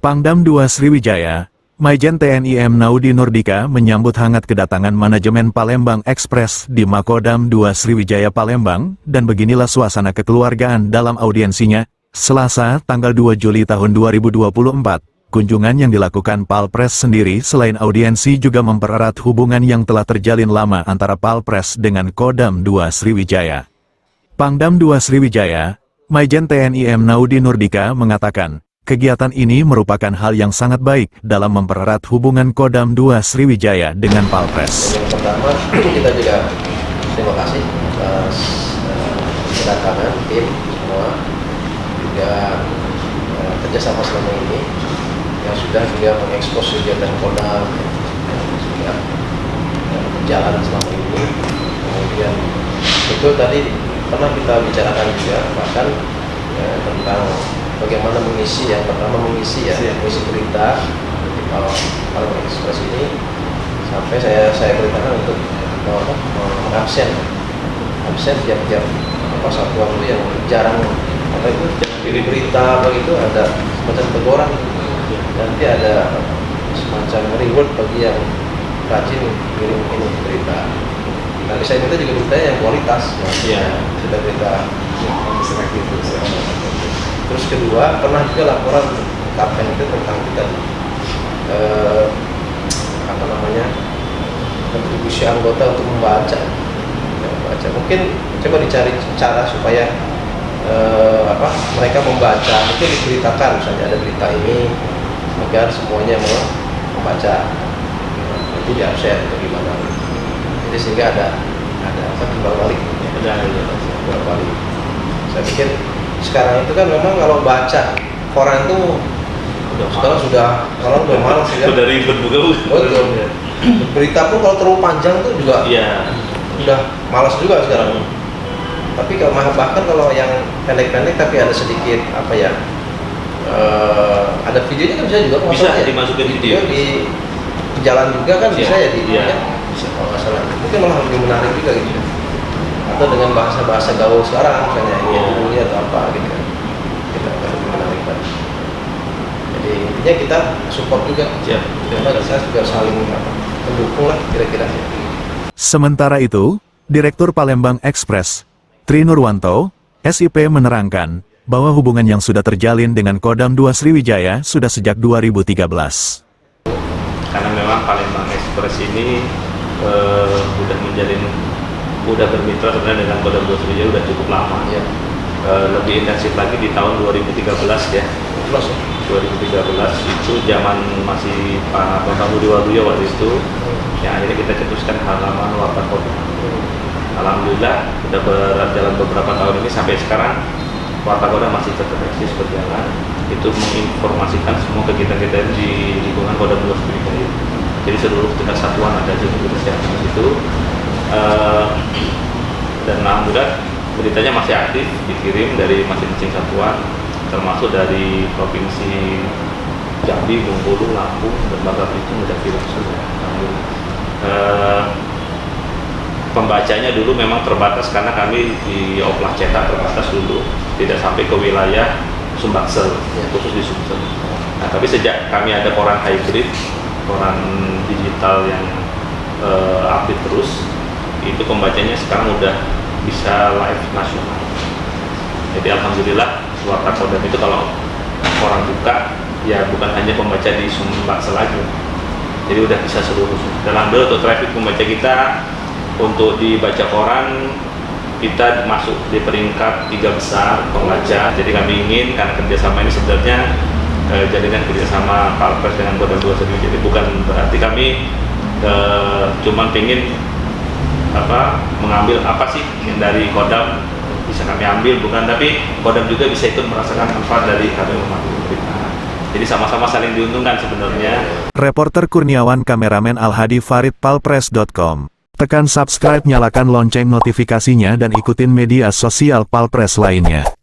Pangdam II Sriwijaya, Maijen TNI M. Naudi Nurdika menyambut hangat kedatangan manajemen Palembang Express di Makodam II Sriwijaya Palembang, dan beginilah suasana kekeluargaan dalam audiensinya, Selasa, tanggal 2 Juli tahun 2024. Kunjungan yang dilakukan Palpres sendiri selain audiensi juga mempererat hubungan yang telah terjalin lama antara Palpres dengan Kodam II Sriwijaya. Pangdam II Sriwijaya, Maijen TNI M. Naudi Nurdika mengatakan, kegiatan ini merupakan hal yang sangat baik dalam mempererat hubungan Kodam II Sriwijaya dengan Palpres. Yang pertama, kita juga terima kasih atas kedatangan tim semua, juga kerjasama selama ini yang sudah juga mengekspos kegiatan Kodam yang sudah berjalan selama ini. Kemudian itu tadi pernah kita bicarakan juga, bahkan tentang bagaimana mengisi, yang pertama mengisi berita di Palembang Express ini, sampai saya perintahkan untuk mengabsen jam-jam satu waktu yang jarang kirim berita begitu, ada semacam teguran, nanti ada semacam reward bagi yang rajin kirim ini berita. Tapi saya minta juga berita yang kualitas, sudah berita Terus kedua, pernah juga laporan Kapten itu tentang kita kontribusi anggota untuk membaca. Mungkin coba dicari cara supaya mereka membaca, mungkin diberitakan misalnya ada berita ini agar semuanya mau membaca, itu di absen atau gimana. Jadi sehingga ada timbal balik. Saya pikir sekarang itu kan memang kalau baca koran itu sekarang sudah malas ya. Sudah ribet juga. Betul. Berita pun kalau terlalu panjang tuh juga udah malas juga sekarang. Tapi kalau bahkan kalau yang pendek-pendek tapi ada sedikit ada videonya kan bisa juga. Bisa dimasukin video di jalan juga kan bisa ya di kalau nggak salah. Mungkin malah lebih menarik juga gitu. Atau dengan bahasa-bahasa gaul sekarang misalnya ini dulunya atau apa gitu kan, kita akan lebih menarik kan. Jadi intinya kita support juga, karena kita juga saling mendukung lah kira-kira. Sementara itu, Direktur Palembang Express, Tri Nurwanto, SIP menerangkan bahwa hubungan yang sudah terjalin dengan Kodam II Sriwijaya sudah sejak 2013. Karena memang Palembang Express ini udah bermitra sebenarnya dengan Kodam II Sriwijaya udah cukup lama. Lebih intensif lagi di tahun 2013 ya. 2013 itu zaman masih Pak Bambang Budi Waluyo waktu itu, yang akhirnya kita cetuskan halaman Warta Kodam. Alhamdulillah udah berjalan beberapa tahun ini sampai sekarang Warta Kodam masih tetap eksis berjalan. Itu menginformasikan semua kegiatan-kegiatan di lingkungan Kodam II Sriwijaya. Jadi seluruh tingkat satuan ada di situ. Dan alhamdulillah beritanya masih aktif dikirim dari masing-masing satuan, termasuk dari provinsi Jambi, Bengkulu, Lampung, dan Bangka Belitung sudah kirim sudah. Pembacanya dulu memang terbatas karena kami di oplah cetak terbatas dulu, tidak sampai ke wilayah Sumbaksel, khusus di Sumsel. Nah, tapi sejak kami ada koran hybrid, koran digital yang update terus, itu pembacanya sekarang udah bisa live nasional. Jadi alhamdulillah Warta Kodam itu kalau orang buka ya bukan hanya pembaca di Sumbaksel aja, jadi udah bisa seluruh. Dan alhamdulillah untuk traffic pembaca kita, untuk dibaca koran kita masuk di peringkat 3 besar pembaca. Jadi kami ingin, karena kerjasama ini sebenarnya jadikan kerjasama Palpres dengan Kodam II Sriwijaya. Jadi bukan berarti kami cuman pingin mengambil apa sih yang dari Kodam bisa kami ambil, bukan, tapi Kodam juga bisa ikut merasakan manfaat dari kami membantu kita. Jadi sama-sama saling diuntungkan sebenarnya. Reporter Kurniawan, kameramen Al-Hadi Farid, palpres.com. Tekan subscribe, nyalakan lonceng notifikasinya, dan ikutin media sosial Palpres lainnya.